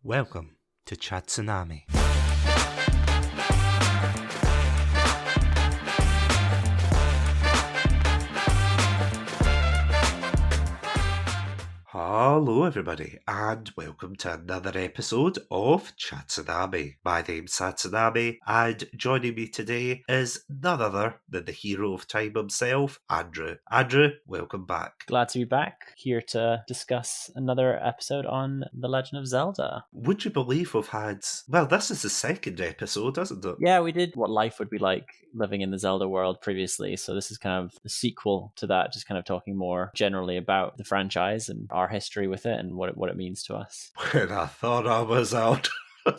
Welcome to Satsunami. Hello everybody, and welcome to another episode of Satsunami. My name's Satsunami, and joining me today is none other than the hero of time himself, Andrew. Andrew, welcome back. Glad to be back, here to discuss another episode on The Legend of Zelda. Would you believe we've had... Well, this is the second episode, isn't it? Yeah, we did what life would be like living in the Zelda world previously, so this is kind of the sequel to that, just kind of talking more generally about the franchise and our history with it and what it means to us. When I thought I was out...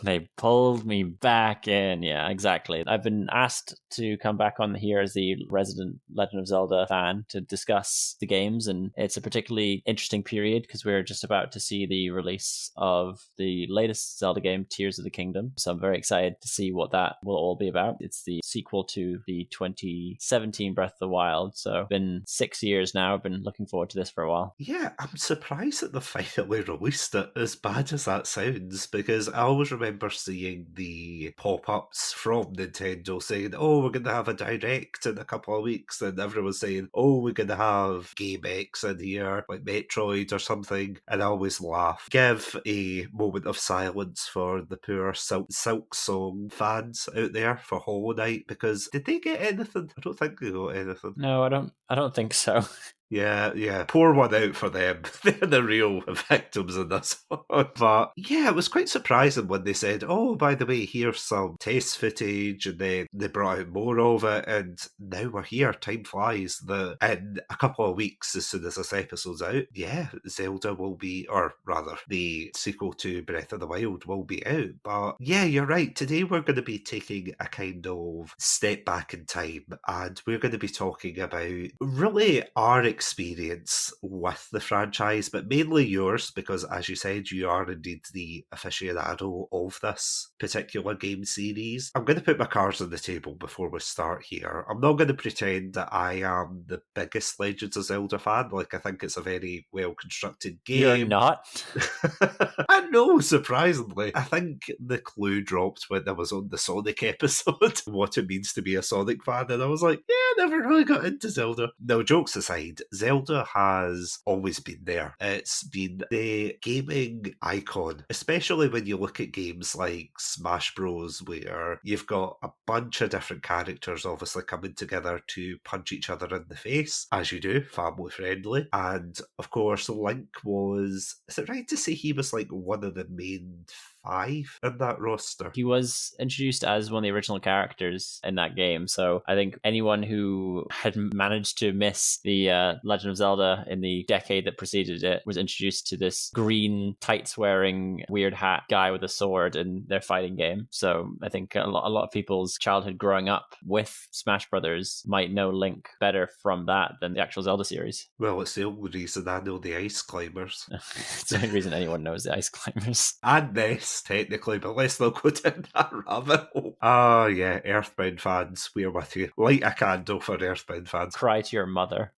They pulled me back in. Yeah, exactly. I've been asked to come back on here as the resident Legend of Zelda fan to discuss the games, and it's a particularly interesting period because we're just about to see the release of the latest Zelda game, Tears of the Kingdom. So I'm very excited to see what that will all be about. It's the sequel to the 2017 Breath of the Wild. So it's been 6 years now. I've been looking forward to this for a while. Yeah, I'm surprised that they finally released it, as bad as that sounds, because I always remember seeing the pop-ups from Nintendo saying, oh, we're going to have a Direct in a couple of weeks, and everyone saying, oh, we're going to have Game X in here, like Metroid or something, and I always laugh. Give a moment of silence for the poor Silk Song fans out there for Hollow Knight, because did they get anything? I don't think they got anything. No, I don't think so. Yeah. Pour one out for them. They're the real victims in this one. But yeah, it was quite surprising when they said, oh, by the way, here's some test footage, and then they brought out more of it, and now we're here. Time flies. In a couple of weeks, as soon as this episode's out, yeah, Zelda will be, or rather, the sequel to Breath of the Wild will be out. But yeah, you're right. Today we're going to be taking a kind of step back in time, and we're going to be talking about really our experience with the franchise, but mainly yours, because as you said, you are indeed the aficionado of this particular game series. I'm going to put my cards on the table before we start here. I'm not going to pretend that I am the biggest Legend of Zelda fan. Like, I think it's a very well-constructed game. You're not? I know, surprisingly. I think the clue dropped when I was on the Sonic episode, what it means to be a Sonic fan, and I was like, yeah, I never really got into Zelda. No, jokes aside, Zelda has always been there. It's been the gaming icon, especially when you look at games like Smash Bros, where you've got a bunch of different characters obviously coming together to punch each other in the face, as you do, family friendly. And of course, Link was, is it right to say he was like one of the main 5 in that roster? He was introduced as one of the original characters in that game, so I think anyone who had managed to miss the Legend of Zelda in the decade that preceded it was introduced to this green, tights-wearing, weird hat guy with a sword in their fighting game. So I think a lot of people's childhood growing up with Smash Brothers might know Link better from that than the actual Zelda series. Well, it's the only reason I know the Ice Climbers. It's the only reason anyone knows the Ice Climbers. And Ness, technically, but let's not go down that rabbit hole. Oh, yeah, Earthbound fans, we're with you. Light a candle for Earthbound fans. Cry to your mother.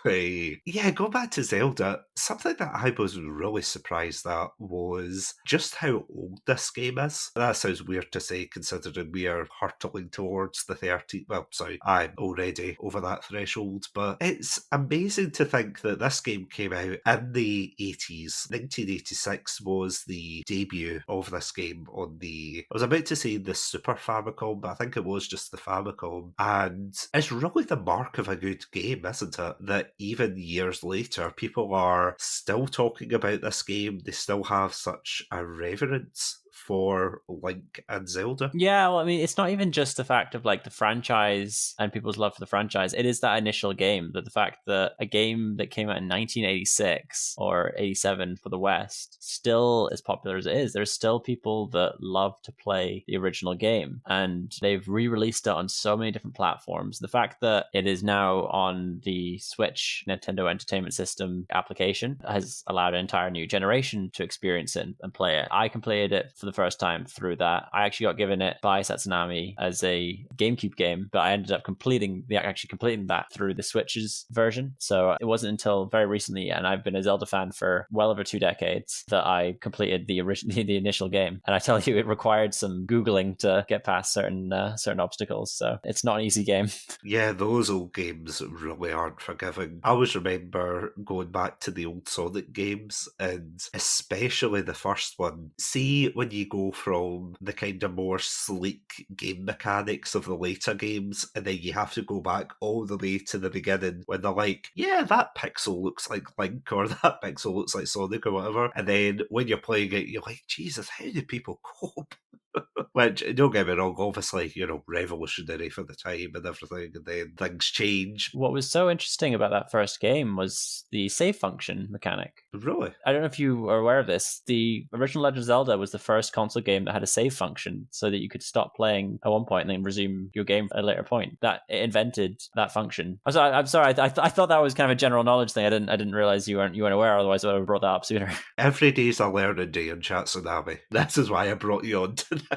Hey. Yeah, go back to Zelda. Something that I was really surprised at was just how old this game is. That sounds weird to say, considering we are hurtling towards the 30. Well, sorry, I'm already over that threshold, but it's amazing to think that this game came out in the 80s. 1986 was the debut of this game on I was about to say the Super Famicom, but I think it was just the Famicom. And it's really the mark of a good game, isn't it? That even years later, people are still talking about this game. They still have such a reverence for Link and Zelda. Yeah, well, I mean, it's not even just the fact of like the franchise and people's love for the franchise. It is that initial game, that the fact that a game that came out in 1986 or 87 for the West still as popular as it is. There's still people that love to play the original game, and they've re-released it on so many different platforms. The fact that it is now on the Switch Nintendo Entertainment System application has allowed an entire new generation to experience it and play it. I completed it for the first time through that. I actually got given it by Satsunami as a GameCube game, but I ended up completing that through the Switch's version. So it wasn't until very recently, and I've been a Zelda fan for well over 2 decades, that I completed the initial game. And I tell you, it required some Googling to get past certain obstacles. So it's not an easy game. Yeah, those old games really aren't forgiving. I always remember going back to the old Sonic games, and especially the first one. See, when you go from the kind of more sleek game mechanics of the later games, and then you have to go back all the way to the beginning when they're like, yeah, that pixel looks like Link, or that pixel looks like Sonic, or whatever. And then when you're playing it, you're like, Jesus, how do people cope? Which, don't get me wrong, obviously, revolutionary for the time and everything, and then things change. What was so interesting about that first game was the save function mechanic. Really? I don't know if you are aware of this. The original Legend of Zelda was the first console game that had a save function, so that you could stop playing at one point and then resume your game at a later point. That it invented that function. I'm sorry. I thought that was kind of a general knowledge thing. I didn't realize you weren't aware. Otherwise, I would have brought that up sooner. Every day's a learning day on Chatsunami. This is why I brought you on tonight.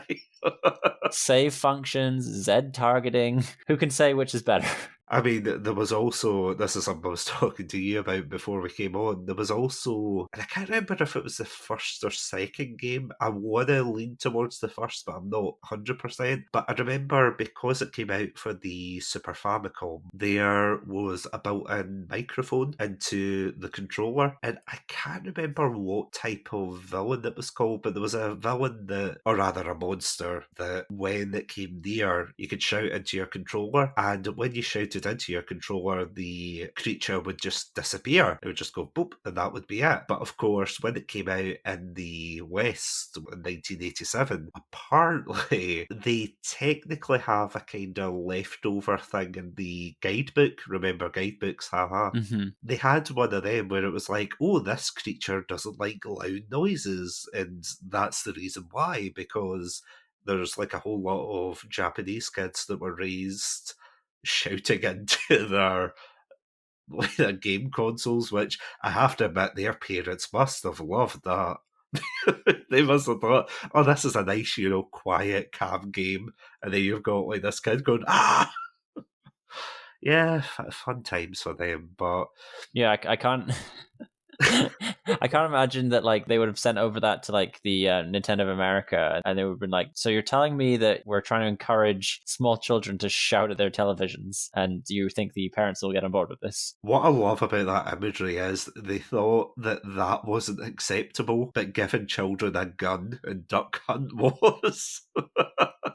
Save functions, Z targeting. Who can say which is better? I mean, there was also, this is something I was talking to you about before we came on, there was also, and I can't remember if it was the first or second game, I want to lean towards the first, but I'm not 100%, but I remember because it came out for the Super Famicom, there was a built-in microphone into the controller, and I can't remember what type of villain it was called, but there was a villain that, or rather a monster, that when it came near, you could shout into your controller, and when you shouted into your controller, the creature would just disappear. It would just go boop, and that would be it. But of course, when it came out in the West in 1987, apparently they technically have a kind of leftover thing in the guidebook. Remember guidebooks, haha. Mm-hmm. They had one of them where it was like, oh, this creature doesn't like loud noises, and that's the reason why, because there's like a whole lot of Japanese kids that were raised shouting into their game consoles, which I have to admit their parents must have loved that. They must have thought, oh, this is a nice, quiet, calm game, and then you've got like this kid going, ah! Yeah, fun times for them, but... Yeah, I can't... I can't imagine that like they would have sent over that to like the Nintendo of America, and they would have been like, so you're telling me that we're trying to encourage small children to shout at their televisions, and do you think the parents will get on board with this? What I love about that imagery is they thought that wasn't acceptable, but giving children a gun and duck hunt was.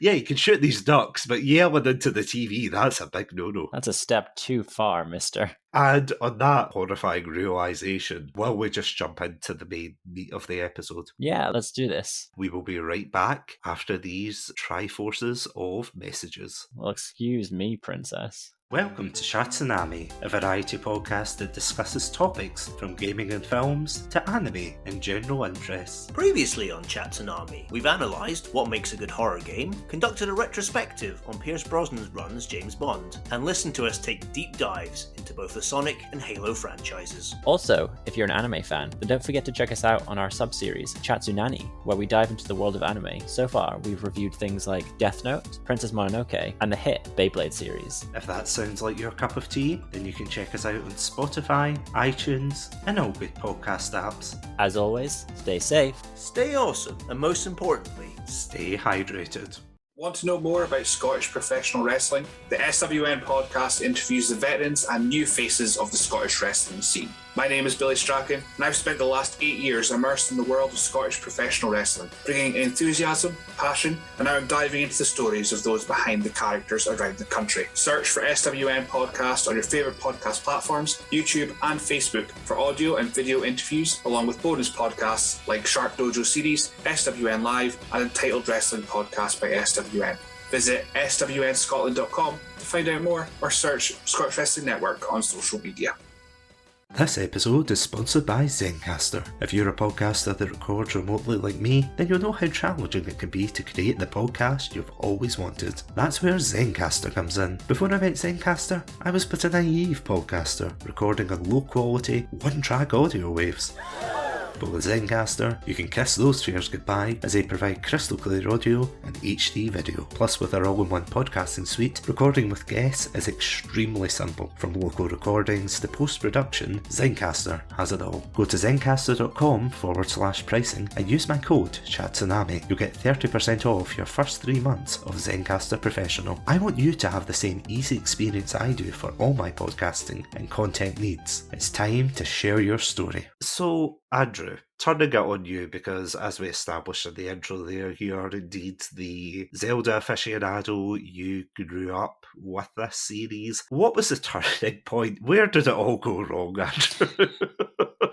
Yeah, you can shoot these ducks, but yelling into the TV, that's a big no-no. That's a step too far, mister. And on that horrifying realisation, will we just jump into the main meat of the episode? Yeah, let's do this. We will be right back after these triforces of messages. Well, excuse me, princess. Welcome to Satsunami, a variety podcast that discusses topics from gaming and films to anime and general interests. Previously on Chatsunami, we've analysed what makes a good horror game, conducted a retrospective on Pierce Brosnan's run as James Bond, and listened to us take deep dives into both the Sonic and Halo franchises. Also, if you're an anime fan, then don't forget to check us out on our sub-series, Chatsunani, where we dive into the world of anime. So far, we've reviewed things like Death Note, Princess Mononoke, and the hit Beyblade series. If that's sounds like your cup of tea, then you can check us out on Spotify, iTunes, and all good podcast apps. As always, stay safe, stay awesome, and most importantly, stay hydrated. Want to know more about Scottish professional wrestling? The SWN podcast interviews the veterans and new faces of the Scottish wrestling scene. My name is Billy Strachan, and I've spent the last 8 years immersed in the world of Scottish professional wrestling, bringing enthusiasm, passion, and now I'm diving into the stories of those behind the characters around the country. Search for SWN Podcast on your favourite podcast platforms, YouTube and Facebook for audio and video interviews, along with bonus podcasts like Shark Dojo Series, SWN Live, and Entitled Wrestling Podcast by SWN. Visit swnscotland.com to find out more, or search Scottish Wrestling Network on social media. This episode is sponsored by Zencastr. If you're a podcaster that records remotely like me, then you'll know how challenging it can be to create the podcast you've always wanted. That's where Zencastr comes in. Before I met Zencastr, I was but a naive podcaster, recording on low quality, one-track audio waves. But with Zencaster, you can kiss those fears goodbye as they provide crystal clear audio and HD video. Plus, with our all-in-one podcasting suite, recording with guests is extremely simple. From local recordings to post-production, Zencaster has it all. Go to zencaster.com/pricing and use my code Satsunami. You'll get 30% off your first 3 months of Zencaster Professional. I want you to have the same easy experience I do for all my podcasting and content needs. It's time to share your story. So, Andrew, turning it on you, because as we established in the intro there, you are indeed the Zelda aficionado. You grew up with this series. What was the turning point? Where did it all go wrong, Andrew?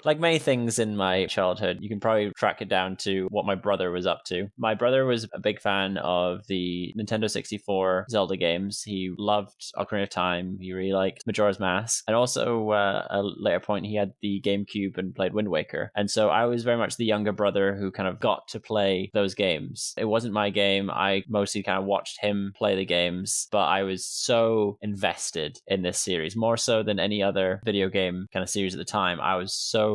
Like many things in my childhood, you can probably track it down to what my brother was up to. My brother was a big fan of the Nintendo 64 Zelda games. He loved Ocarina of Time. He really liked Majora's Mask. And also, at a later point, he had the GameCube and played Wind Waker. And so I was very much the younger brother who kind of got to play those games. It wasn't my game. I mostly kind of watched him play the games, but I was so invested in this series, more so than any other video game kind of series at the time. I was so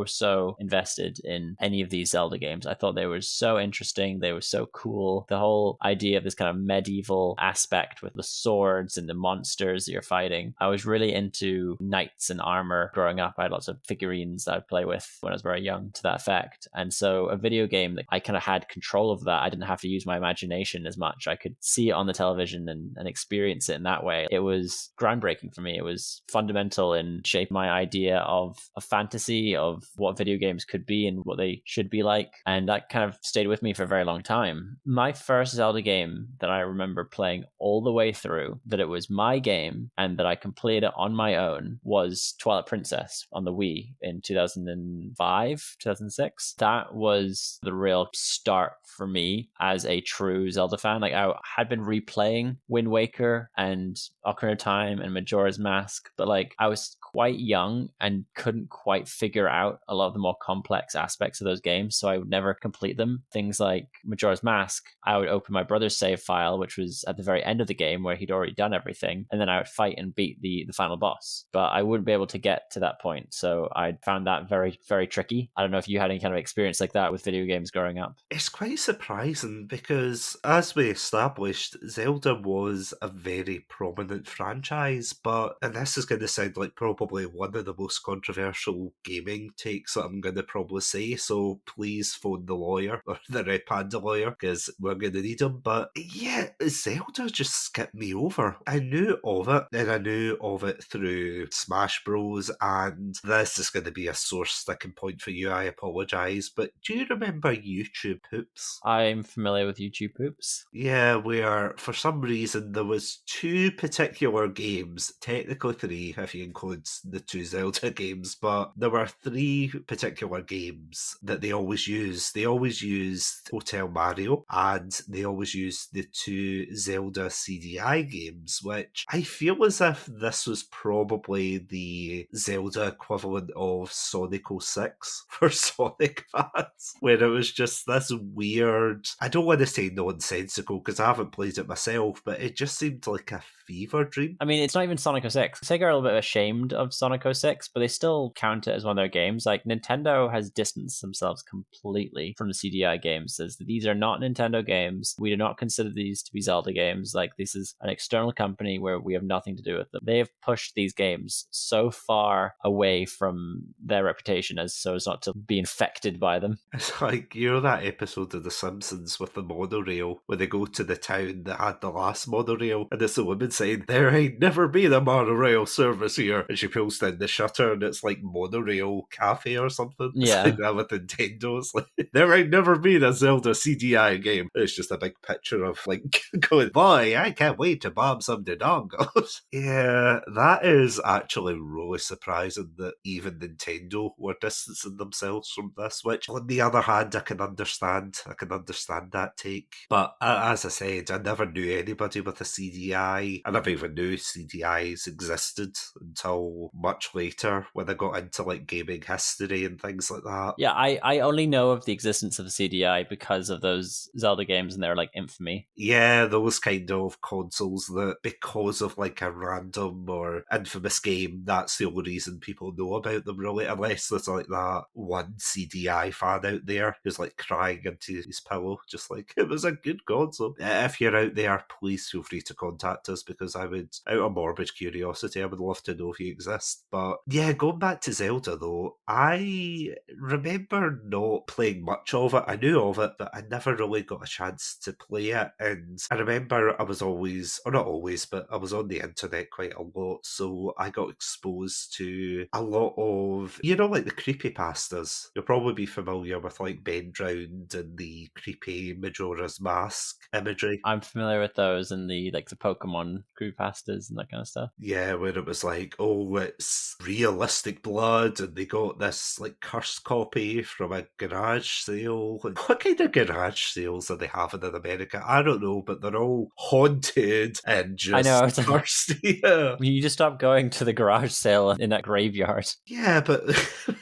invested in any of these Zelda games. I thought they were so interesting. They were so cool. The whole idea of this kind of medieval aspect with the swords and the monsters that you're fighting. I was really into knights and armor growing up. I had lots of figurines that I'd play with when I was very young to that effect. And so a video game that I kind of had control of that. I didn't have to use my imagination as much. I could see it on the television and experience it in that way. It was groundbreaking for me. It was fundamental in shaping my idea of a fantasy, of what video games could be and what they should be like. And that kind of stayed with me for a very long time. My first Zelda game that I remember playing all the way through, that it was my game and that I completed it on my own, was Twilight Princess on the Wii in 2005, 2006. That was the real start for me as a true Zelda fan. Like, I had been replaying Wind Waker and Ocarina of Time and Majora's Mask, but like I was quite young and couldn't quite figure out a lot of the more complex aspects of those games, so I would never complete them. Things like Majora's Mask, I would open my brother's save file, which was at the very end of the game where he'd already done everything, and then I would fight and beat the final boss. But I wouldn't be able to get to that point, so I found that very, very tricky. I don't know if you had any kind of experience like that with video games growing up. It's quite surprising because, as we established, Zelda was a very prominent franchise, and this is going to sound like probably one of the most controversial gaming takes that I'm going to probably say, so please phone the lawyer, or the Red Panda lawyer, because we're going to need him. But yeah, Zelda just skipped me over. I knew of it, and I knew of it through Smash Bros, and this is going to be a sore sticking point for you, I apologise, but do you remember YouTube Hoops? I'm familiar with YouTube Hoops. Yeah, where for some reason there was 2 particular games, technically 3 if you include the 2 Zelda games, but there were 3 particular games that they always used. They always used Hotel Mario, and they always used the 2 Zelda CDI games, which I feel as if this was probably the Zelda equivalent of Sonic 06 for Sonic fans, where it was just this weird, I don't want to say nonsensical because I haven't played it myself, but it just seemed like a fever dream. I mean, it's not even Sonic 06. Sega are a little bit ashamed of Sonic 06, but they still count it as one of their games. Like, Nintendo has distanced themselves completely from the CDI games. Says that these are not Nintendo games. We do not consider these to be Zelda games. Like, this is an external company where we have nothing to do with them. They have pushed these games so far away from their reputation as not to be infected by them. It's like, you know that episode of The Simpsons with the monorail, where they go to the town that had the last monorail, and it's a woman saying, "There ain't never been a monorail service here," and she pulls down the shutter and it's like Monorail Cafe or something. Yeah. It's like that with Nintendo. It's like, there ain't never been a Zelda CDI game. It's just a big picture of like going, "Boy, I can't wait to bomb some Dodongos." Yeah, that is actually really surprising that even Nintendo were distancing themselves from this, which on the other hand I can understand that take, but as I said, I never knew anybody with a CDI. I never even knew CDIs existed until until much later when I got into like gaming history and things like that. Yeah, I only know of the existence of the CDI because of those Zelda games and their like infamy. Yeah, those kind of consoles that, because of like a random or infamous game, that's the only reason people know about them, really, unless there's like that one CDI fan out there who's like crying into his pillow, just like, it was a good console. If you're out there, please feel free to contact us, because I would, out of morbid curiosity, I would love to know if you exist. But yeah, going back to Zelda though, I remember not playing much of it. I knew of it, but I never really got a chance to play it. And I remember I was always, or not always, but I was on the internet quite a lot, so I got exposed to a lot of, you know, like the creepypastas. You'll probably be familiar with like Ben Drowned and the creepy Majora's Mask imagery. I'm familiar with those and the like the Pokemon creepypastas and that kind of stuff. Yeah, where it was like, oh, it's realistic blood, and they got this like cursed copy from a garage sale. What kind of garage sales are they having in America? I don't know, but they're all haunted and just I know, it's like- cursed. Yeah. You just stop going to the garage sale in that graveyard. Yeah, but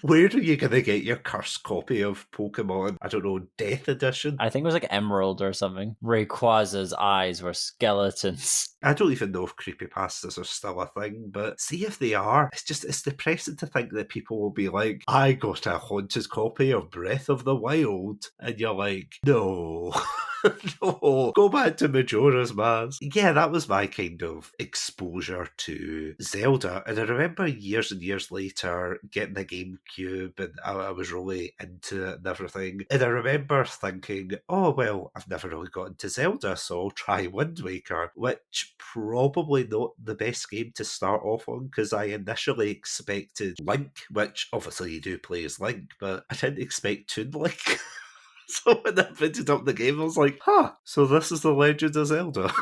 where are you going to get your cursed copy of Pokemon? I don't know, Death Edition? I think it was like Emerald or something. Rayquaza's eyes were skeletons. I don't even know if creepypastas are still a thing, but see if they are. It's depressing to think that people will be like, I got a haunted copy of Breath of the Wild. And you're like, no. No, go back to Majora's Mask. Yeah, that was my kind of exposure to Zelda. And I remember years and years later getting the GameCube, and I was really into it and everything. And I remember thinking, oh, well, I've never really got into Zelda, so I'll try Wind Waker, which probably not the best game to start off on, because I initially expected Link, which obviously you do play as Link, but I didn't expect Toon Link. So when I printed up the game, I was like, so this is the Legend of Zelda.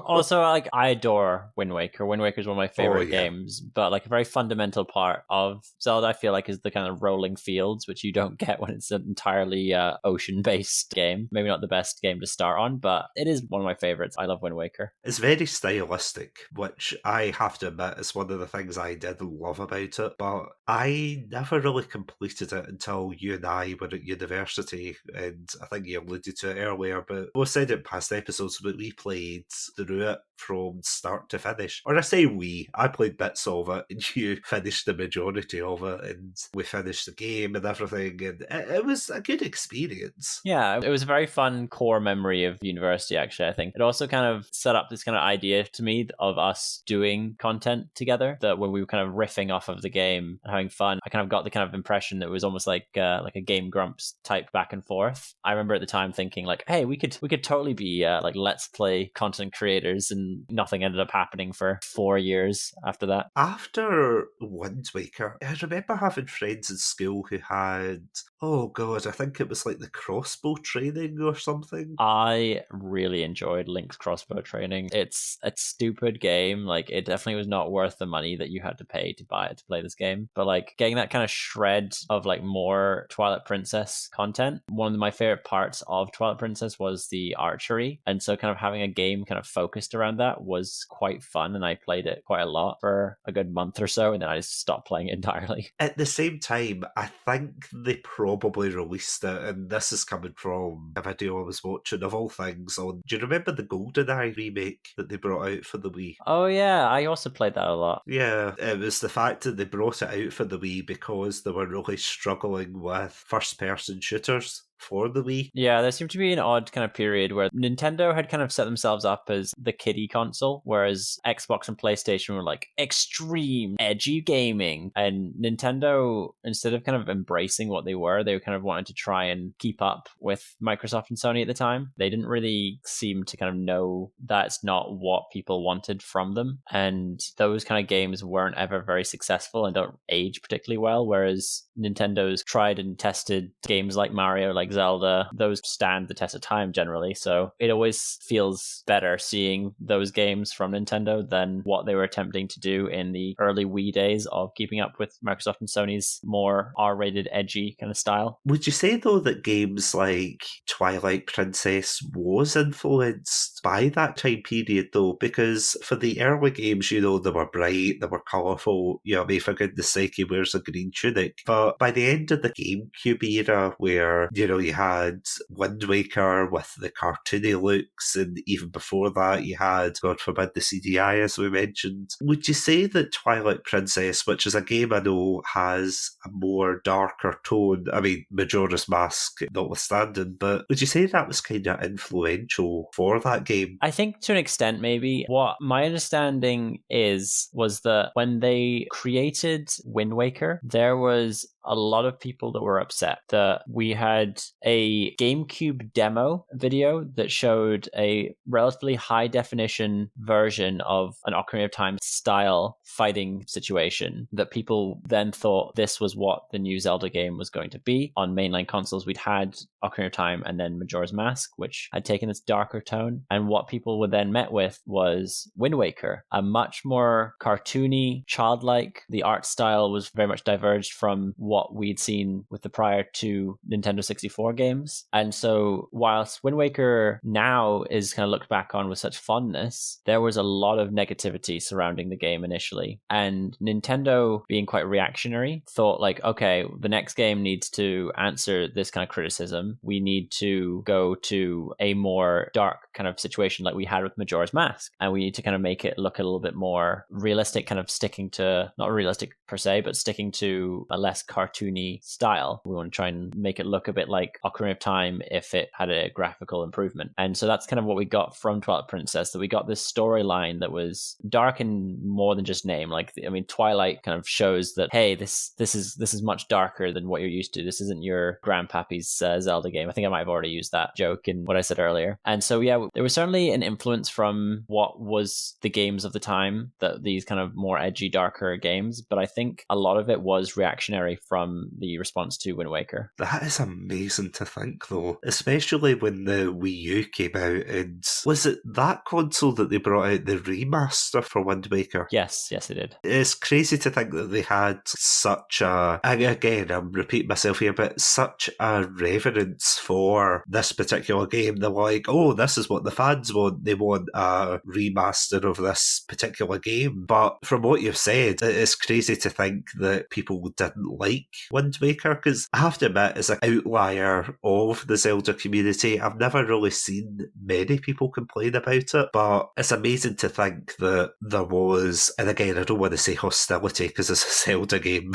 Also, like, I adore Wind Waker. Wind Waker is one of my favorite yeah. games, but like a very fundamental part of Zelda, I feel like, is the kind of rolling fields, which you don't get when it's an entirely ocean-based game. Maybe not the best game to start on, but it is one of my favorites. I love Wind Waker. It's very stylistic, which I have to admit is one of the things I did love about it, but I never really completed it until you and I were at university, and I think you alluded to it earlier, but we said it in past episodes, but we played through it from start to finish. Or I say we, I played bits of it and you finished the majority of it, and we finished the game and everything, and it was a good experience. Yeah, it was a very fun core memory of university, actually, I think. It also kind of set up this kind of idea to me of us doing content together, that when we were kind of riffing off of the game and having fun, I kind of got the kind of impression that it was almost like a Game Grumps type back and forth. I remember at the time thinking like, hey, we could totally be like Let's Play content creators, and nothing ended up happening for 4 years after that. After Wind Waker, I remember having friends in school who had, oh god, I think it was like the crossbow training or something. I really enjoyed Link's crossbow training. It's a stupid game. Like, it definitely was not worth the money that you had to pay to buy it to play this game. But like getting that kind of shred of like more Twilight Princess content. One of my favorite parts of Twilight Princess was the archery. And so kind of having a game kind of focused around that was quite fun, and I played it quite a lot for a good month or so, and then I just stopped playing it entirely. At the same time, I think they probably released it, and this is coming from a video I was watching of all things on, do you remember the GoldenEye remake that they brought out for the Wii? Oh yeah, I also played that a lot. Yeah, it was the fact that they brought it out for the Wii because they were really struggling with first-person shooters for the Wii. Yeah, there seemed to be an odd kind of period where Nintendo had kind of set themselves up as the kiddie console, whereas Xbox and PlayStation were like extreme, edgy gaming. And Nintendo, instead of kind of embracing what they kind of wanted to try and keep up with Microsoft and Sony at the time. They didn't really seem to kind of know that's not what people wanted from them. And those kind of games weren't ever very successful and don't age particularly well, whereas Nintendo's tried and tested games like Mario, like Zelda, those stand the test of time generally. So it always feels better seeing those games from Nintendo than what they were attempting to do in the early Wii days of keeping up with Microsoft and Sony's more R-rated, edgy kind of style. Would you say, though, that games like Twilight Princess was influenced by that time period, though? Because for the early games, they were bright, they were colourful. I mean, for goodness sake, he wears a green tunic. But by the end of the GameCube era, where, you had Wind Waker with the cartoony looks, and even before that, you had, God forbid, the CDI, as we mentioned. Would you say that Twilight Princess, which is a game I know has a more darker tone, I mean, Majora's Mask notwithstanding, but would you say that was kind of influential for that game? I think to an extent, maybe. What my understanding was that when they created Wind Waker, there was a lot of people that were upset that we had a GameCube demo video that showed a relatively high definition version of an Ocarina of Time style fighting situation that people then thought this was what the new Zelda game was going to be. On mainline consoles, we'd had Ocarina of Time and then Majora's Mask, which had taken this darker tone. And what people were then met with was Wind Waker, a much more cartoony, childlike. The art style was very much diverged from what we'd seen with the prior two Nintendo 64 games. And so whilst Wind Waker now is kind of looked back on with such fondness, there was a lot of negativity surrounding the game initially. And Nintendo, being quite reactionary, thought like, okay, the next game needs to answer this kind of criticism. We need to go to a more dark kind of situation like we had with Majora's Mask. And we need to kind of make it look a little bit more realistic, kind of sticking to, not realistic per se, but sticking to a less cartoony style. We want to try and make it look a bit like Ocarina of Time if it had a graphical improvement. And so that's kind of what we got from Twilight Princess, that we got this storyline that was dark in more than just name. Like, I mean, Twilight kind of shows that, hey, this is much darker than what you're used to. This isn't your grandpappy's Zelda game. I think I might have already used that joke in what I said earlier. And so, yeah, there was certainly an influence from what was the games of the time, that these kind of more edgy, darker games. But I think a lot of it was reactionary from the response to Wind Waker. That is amazing to think, though, especially when the Wii U came out. And was it that console that they brought out the remaster for Wind Waker? Yes, they did. It's crazy to think that they had such a, again, I'm repeating myself here, but such a reverence for this particular game. They're like, oh, this is what the fans want. They want a remaster of this particular game. But from what you've said, it's crazy to think that people didn't like Wind Waker, because I have to admit, as an outlier of the Zelda community, I've never really seen many people complain about it. But it's amazing to think that there was, and again, I don't want to say hostility because it's a Zelda game,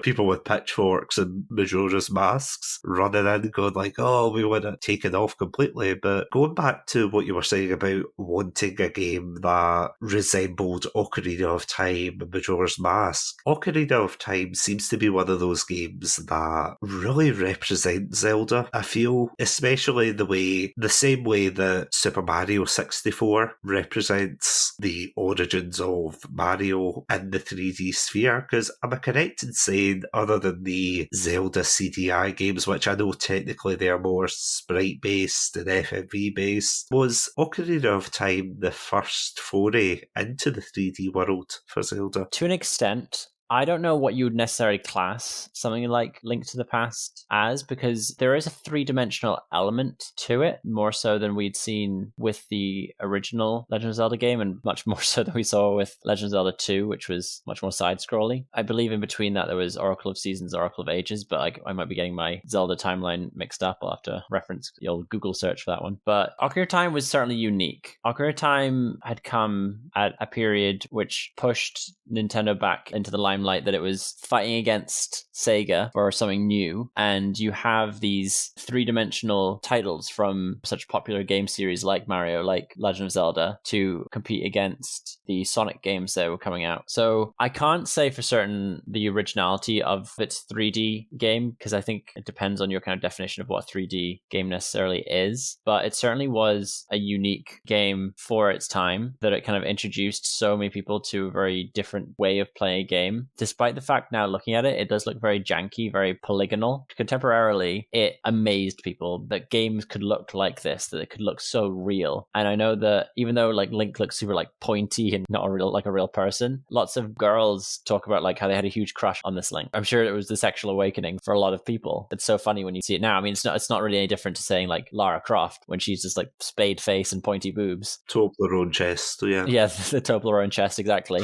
people with pitchforks and Majora's Masks running in going like, oh, we want to take it off completely. But going back to what you were saying about wanting a game that resembled Ocarina of Time and Majora's Mask, Ocarina of Time seems to be one of those games that really represent Zelda, I feel, especially the same way that Super Mario 64 represents the origins of Mario in the 3D sphere. Because am I correct in saying, other than the Zelda CDI games, which I know technically they're more sprite-based and FMV-based, was Ocarina of Time the first foray into the 3D world for Zelda? To an extent. I don't know what you would necessarily class something like Link to the Past as, because there is a three-dimensional element to it, more so than we'd seen with the original Legend of Zelda game, and much more so than we saw with Legend of Zelda 2, which was much more side-scrolling. I believe in between that there was Oracle of Seasons, Oracle of Ages, but I might be getting my Zelda timeline mixed up. I'll have to reference the old Google search for that one. But Ocarina of Time was certainly unique. Ocarina of Time had come at a period which pushed Nintendo back into the limelight, that it was fighting against Sega for something new, and you have these three-dimensional titles from such popular game series like Mario, like Legend of Zelda, to compete against the Sonic games that were coming out. So I can't say for certain the originality of its 3D game, because I think it depends on your kind of definition of what a 3D game necessarily is, but it certainly was a unique game for its time, that it kind of introduced so many people to a very different way of playing a game game, despite the fact now looking at it, it does look very janky, very polygonal. Contemporarily, it amazed people that games could look like this, that it could look so real. And I know that even though like Link looks super like pointy and not a real person, lots of girls talk about like how they had a huge crush on this Link. I'm sure it was the sexual awakening for a lot of people. It's so funny when you see it now. I mean, it's not really any different to saying like Lara Croft when she's just like spade face and pointy boobs. Toblerone chest, yeah. Yeah, the Toblerone chest, exactly.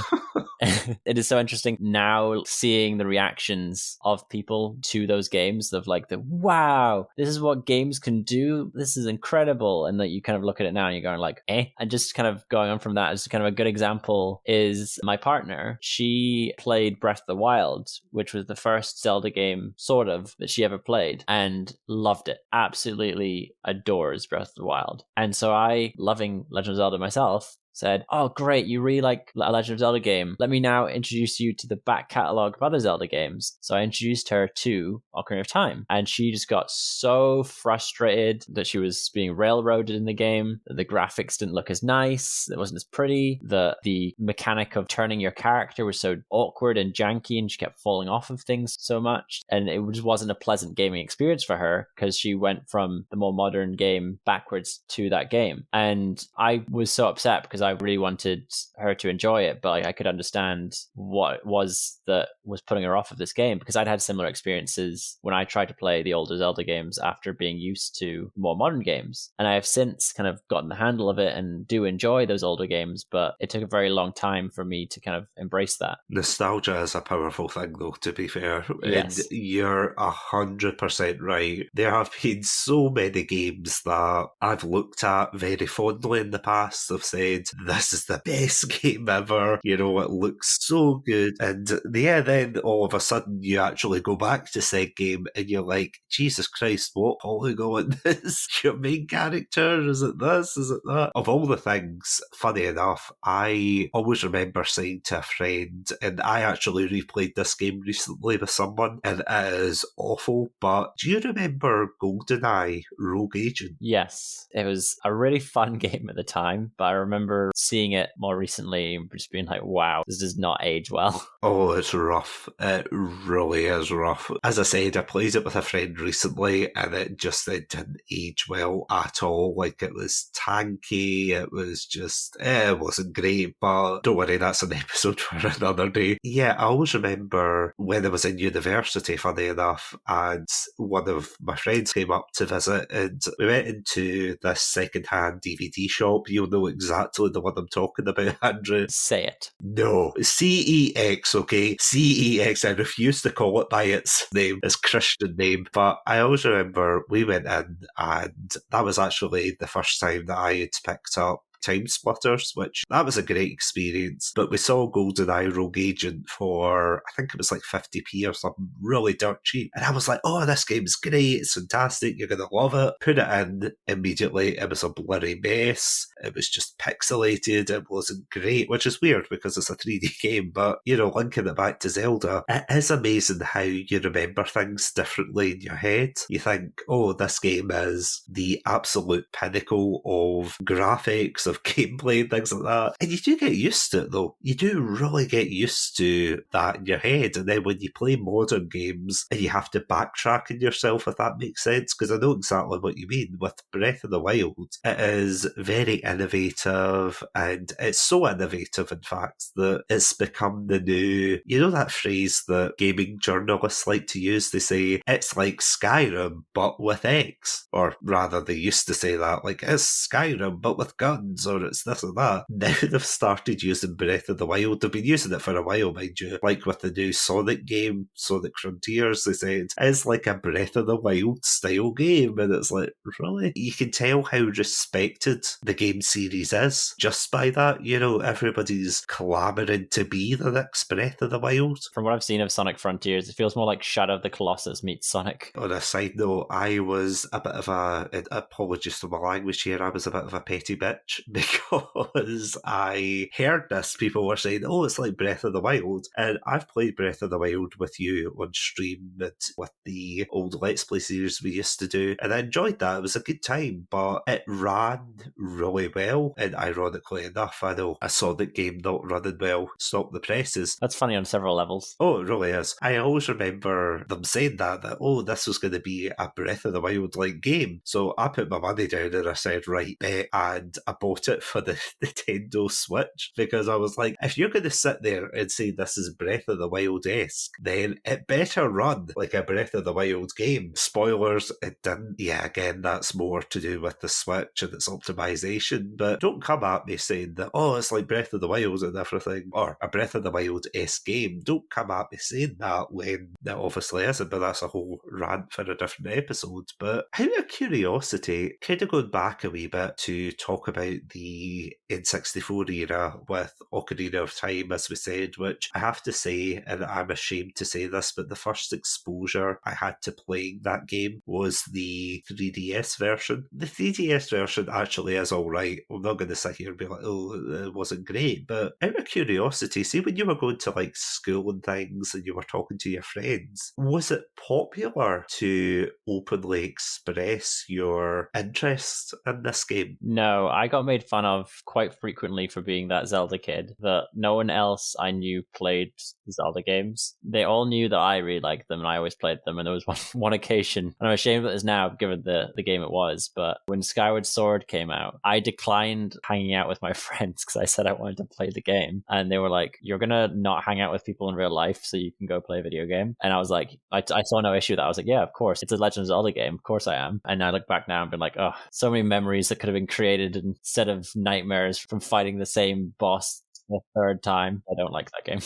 It is so interesting now seeing the reactions of people to those games of like wow, this is what games can do. This is incredible. And that you kind of look at it now and you're going like, eh? And just kind of going on from that as kind of a good example is my partner. She played Breath of the Wild, which was the first Zelda game sort of that she ever played, and loved it. Absolutely adores Breath of the Wild. And so I, loving Legend of Zelda myself, said, oh, great, you really like a Legend of Zelda game. Let me now introduce you to the back catalogue of other Zelda games. So I introduced her to Ocarina of Time. And she just got so frustrated that she was being railroaded in the game, that the graphics didn't look as nice, it wasn't as pretty, that the mechanic of turning your character was so awkward and janky, and she kept falling off of things so much. And it just wasn't a pleasant gaming experience for her because she went from the more modern game backwards to that game. And I was so upset because I really wanted her to enjoy it, but I could understand what it was that was putting her off of this game, because I'd had similar experiences when I tried to play the older Zelda games after being used to more modern games. And I have since kind of gotten the handle of it and do enjoy those older games, but it took a very long time for me to kind of embrace that. Nostalgia is a powerful thing, though, to be fair. Yes. And you're 100% right. There have been so many games that I've looked at very fondly in the past. I've said, this is the best game ever. You know, it looks so good. And yeah, then all of a sudden you actually go back to said game and you're like, Jesus Christ, what polygon is your main character? Is it this? Is it that? Of all the things, funny enough, I always remember saying to a friend, and I actually replayed this game recently with someone, and it is awful, but do you remember GoldenEye Rogue Agent? Yes, it was a really fun game at the time, but I remember seeing it more recently and just being like, wow, this does not age well. Oh, it's rough. It really is rough. As I said, I played it with a friend recently and it didn't age well at all. Like, it was tanky, it was just, it wasn't great, but don't worry, that's an episode for another day. Yeah, I always remember when I was in university, funny enough, and one of my friends came up to visit and we went into this second-hand DVD shop. You'll know exactly the one I'm talking about, Andrew. Say it. No. CEX, okay? CEX. I refuse to call it by its name, its Christian name. But I always remember we went in and that was actually the first time that I had picked up Time Splitters, which that was a great experience. But we saw GoldenEye Rogue Agent for, I think it was like 50p or something, really dirt cheap. And I was like, oh, this game's great, it's fantastic, you're going to love it. Put it in immediately, it was a blurry mess, it was just pixelated, it wasn't great, which is weird because it's a 3D game, but, you know, linking it back to Zelda, it is amazing how you remember things differently in your head. You think, oh, this game is the absolute pinnacle of graphics, of gameplay and things like that. And you do get used to it, though. You do really get used to that in your head. And then when you play modern games and you have to backtrack in yourself, if that makes sense, because I know exactly what you mean. With Breath of the Wild, it is very innovative, and it's so innovative, in fact, that it's become the new, you know that phrase that gaming journalists like to use? They say, it's like Skyrim, but with X. Or rather, they used to say that, like, it's Skyrim, but with guns, or it's this or that. Now they've started using Breath of the Wild. They've been using it for a while, mind you. Like with the new Sonic game, Sonic Frontiers, they said, it's like a Breath of the Wild style game. And it's like, really? You can tell how respected the game series is just by that. You know, everybody's clamouring to be the next Breath of the Wild. From what I've seen of Sonic Frontiers, it feels more like Shadow of the Colossus meets Sonic. On a side note, I was a bit of a, apologies for my language here, I was a bit of a petty bitch because I heard this. People were saying, oh, it's like Breath of the Wild. And I've played Breath of the Wild with you on stream and with the old Let's Play series we used to do. And I enjoyed that. It was a good time, but it ran really well. And ironically enough, I know a Sonic game not running well stopped the presses. That's funny on several levels. Oh, it really is. I always remember them saying that, oh, this was going to be a Breath of the Wild-like game. So I put my money down and I said, right, bet, and I bought it for the Nintendo Switch because I was like, if you're going to sit there and say this is Breath of the Wild-esque, then it better run like a Breath of the Wild game. Spoilers, it didn't. Yeah, again, that's more to do with the Switch and its optimization, but don't come at me saying that, oh, it's like Breath of the Wild and everything, or a Breath of the Wild-esque game. Don't come at me saying that when it obviously isn't, but that's a whole rant for a different episode. But out of curiosity, kind of going back a wee bit to talk about the N64 era with Ocarina of Time, as we said, which I have to say, and I'm ashamed to say this, but the first exposure I had to playing that game was the 3DS version. The 3DS version actually is alright. I'm not going to sit here and be like, oh, it wasn't great, but out of curiosity, see when you were going to like school and things and you were talking to your friends, was it popular to openly express your interest in this game? No, I got made fun of quite frequently for being that Zelda kid, that no one else I knew played Zelda games. They all knew that I really liked them and I always played them, and there was one occasion, and I'm ashamed of this now given the game it was, but when Skyward Sword came out, I declined hanging out with my friends because I said I wanted to play the game, and they were like, you're gonna not hang out with people in real life so you can go play a video game? And I was like, I saw no issue with that. I was like, yeah, of course, it's a Legend of Zelda game, of course I am. And I look back now and been like, oh, so many memories that could have been created instead of nightmares from fighting the same boss the third time. I don't like that game.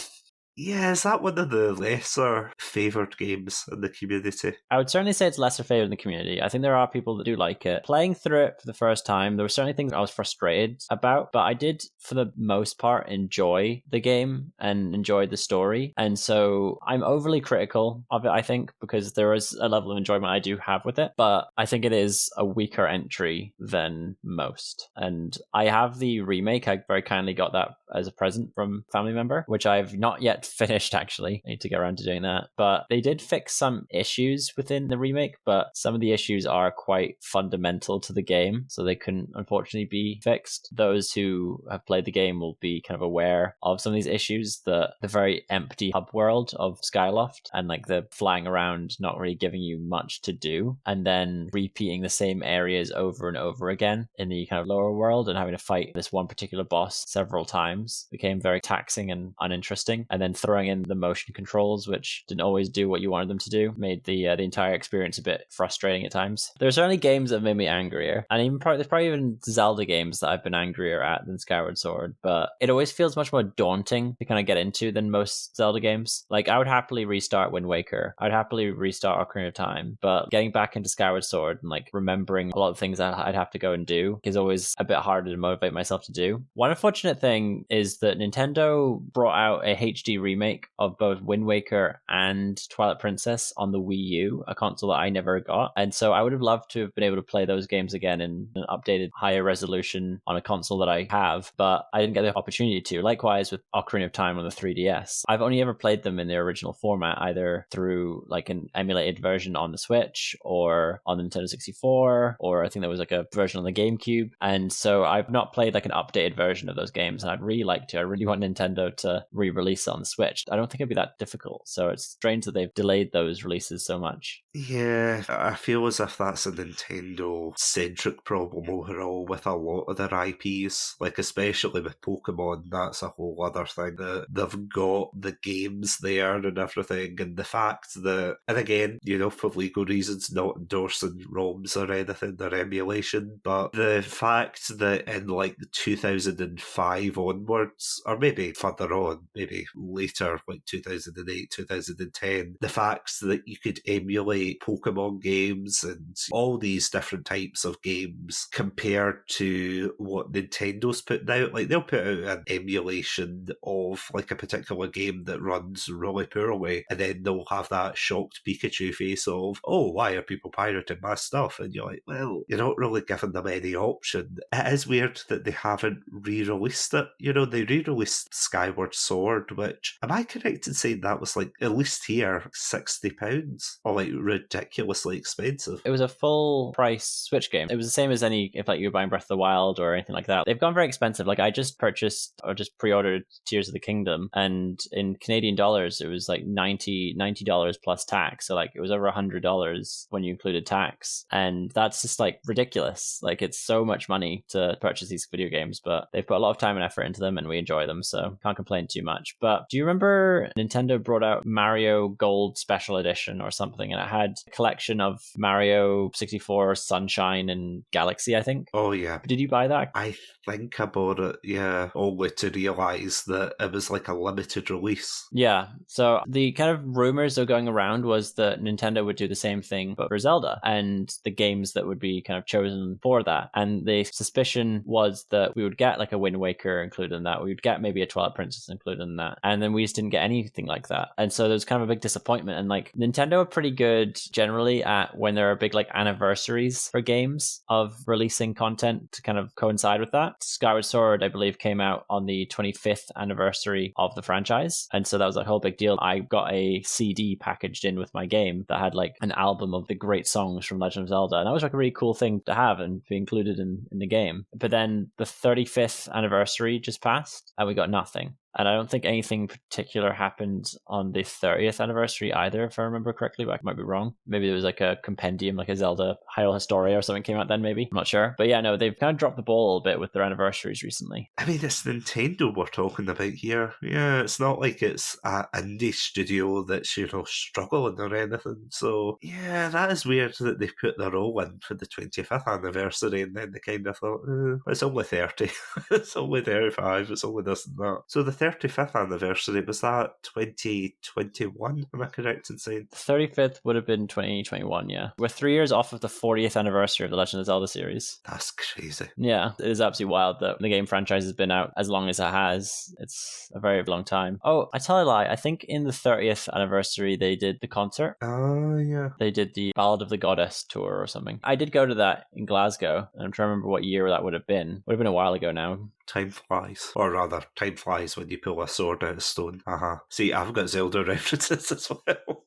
Yeah, is that one of the lesser favoured games in the community? I would certainly say it's lesser favored in the community. I think there are people that do like it. Playing through it for the first time, there were certainly things I was frustrated about, but I did, for the most part, enjoy the game and enjoy the story. And so I'm overly critical of it, I think, because there is a level of enjoyment I do have with it, but I think it is a weaker entry than most. And I have the remake. I very kindly got that as a present from a family member, which I've not yet finished, actually. I need to get around to doing that. But they did fix some issues within the remake, but some of the issues are quite fundamental to the game, so they couldn't unfortunately be fixed. Those who have played the game will be kind of aware of some of these issues, the very empty hub world of Skyloft and like the flying around not really giving you much to do, and then repeating the same areas over and over again in the kind of lower world and having to fight this one particular boss several times became very taxing and uninteresting. And then throwing in the motion controls, which didn't always do what you wanted them to do, made the entire experience a bit frustrating at times. There are certainly games that made me angrier, and there's probably even Zelda games that I've been angrier at than Skyward Sword, but it always feels much more daunting to kind of get into than most Zelda games. Like, I would happily restart Wind Waker, I'd happily restart Ocarina of Time, but getting back into Skyward Sword and like remembering a lot of things that I'd have to go and do is always a bit harder to motivate myself to do. One unfortunate thing is that Nintendo brought out a HD remake of both Wind Waker and Twilight Princess on the Wii U, a console that I never got. And so I would have loved to have been able to play those games again in an updated, higher resolution on a console that I have, but I didn't get the opportunity to. Likewise with Ocarina of Time on the 3DS. I've only ever played them in their original format, either through like an emulated version on the Switch or on the Nintendo 64, or I think there was like a version on the GameCube. And so I've not played like an updated version of those games, and I'd really like to. I really want Nintendo to re-release it on the Switch. I don't think it'd be that difficult, so it's strange that they've delayed those releases so much. Yeah, I feel as if that's a Nintendo-centric problem overall with a lot of their IPs, like especially with Pokemon. That's a whole other thing, that they've got the games there and everything, and the fact that, and again, you know, for legal reasons, not endorsing ROMs or anything, or emulation, but the fact that in like 2005 onwards, or maybe further on, maybe later later, like 2008, 2010, the fact that you could emulate Pokemon games and all these different types of games compared to what Nintendo's putting out. Like, they'll put out an emulation of like a particular game that runs really poorly, and then they'll have that shocked Pikachu face of, oh, why are people pirating my stuff? And you're like, well, you're not really giving them any option. It is weird that they haven't re-released it. You know, they re-released Skyward Sword, which, am I correct in saying that was like, at least here, £60? Or like ridiculously expensive? It was a full price Switch game. It was the same as any, if like you were buying Breath of the Wild or anything like that. They've gone very expensive. Like, I just purchased or just pre-ordered Tears of the Kingdom, and in Canadian dollars, it was like $90 plus tax. So like, it was over $100 when you included tax. And that's just like ridiculous. Like, it's so much money to purchase these video games, but they've put a lot of time and effort into them, and we enjoy them, so can't complain too much. But do you remember Nintendo brought out Mario Gold Special Edition or something, and it had a collection of Mario 64, Sunshine, and Galaxy, I think? Oh, yeah. Did you buy that? I think I bought it, yeah, only to realise that it was like a limited release. Yeah, so the kind of rumors that were going around was that Nintendo would do the same thing but for Zelda, and the games that would be kind of chosen for that. And the suspicion was that we would get like a Wind Waker included in that, we would get maybe a Twilight Princess included in that, and then we just didn't get anything like that. And so there was kind of a big disappointment. And like, Nintendo are pretty good generally at when there are big like anniversaries for games of releasing content to kind of coincide with that. Skyward Sword, I believe, came out on the 25th anniversary of the franchise, and so that was a whole big deal. I got a CD packaged in with my game that had like an album of the great songs from Legend of Zelda, and that was like a really cool thing to have and be included in the game. But then the 35th anniversary just passed, and we got nothing. And I don't think anything particular happened on the 30th anniversary either, if I remember correctly, but I might be wrong. Maybe there was like a compendium, like a Zelda Hyrule Historia or something came out then, maybe. I'm not sure. But yeah, no, they've kind of dropped the ball a little bit with their anniversaries recently. I mean, it's Nintendo we're talking about here. Yeah, it's not like it's an indie studio that's, you know, struggling or anything. So, yeah, that is weird that they put their all in for the 25th anniversary, and then they kind of thought, it's only 30. It's only 35. It's only this and that. So the 35th anniversary, was that 2021? Am I correct in saying? 35th would have been 2021, yeah. We're 3 years off of the 40th anniversary of the Legend of Zelda series. That's crazy. Yeah, it is absolutely wild that the game franchise has been out as long as it has. It's a very long time. Oh, I tell a lie. I think in the 30th anniversary, they did the concert. Oh, yeah. They did the Ballad of the Goddess tour or something. I did go to that in Glasgow, and I'm trying to remember what year that would have been. Would have been a while ago now. Time flies. Or rather, time flies when you pull a sword out of stone. See, I've got Zelda references as well.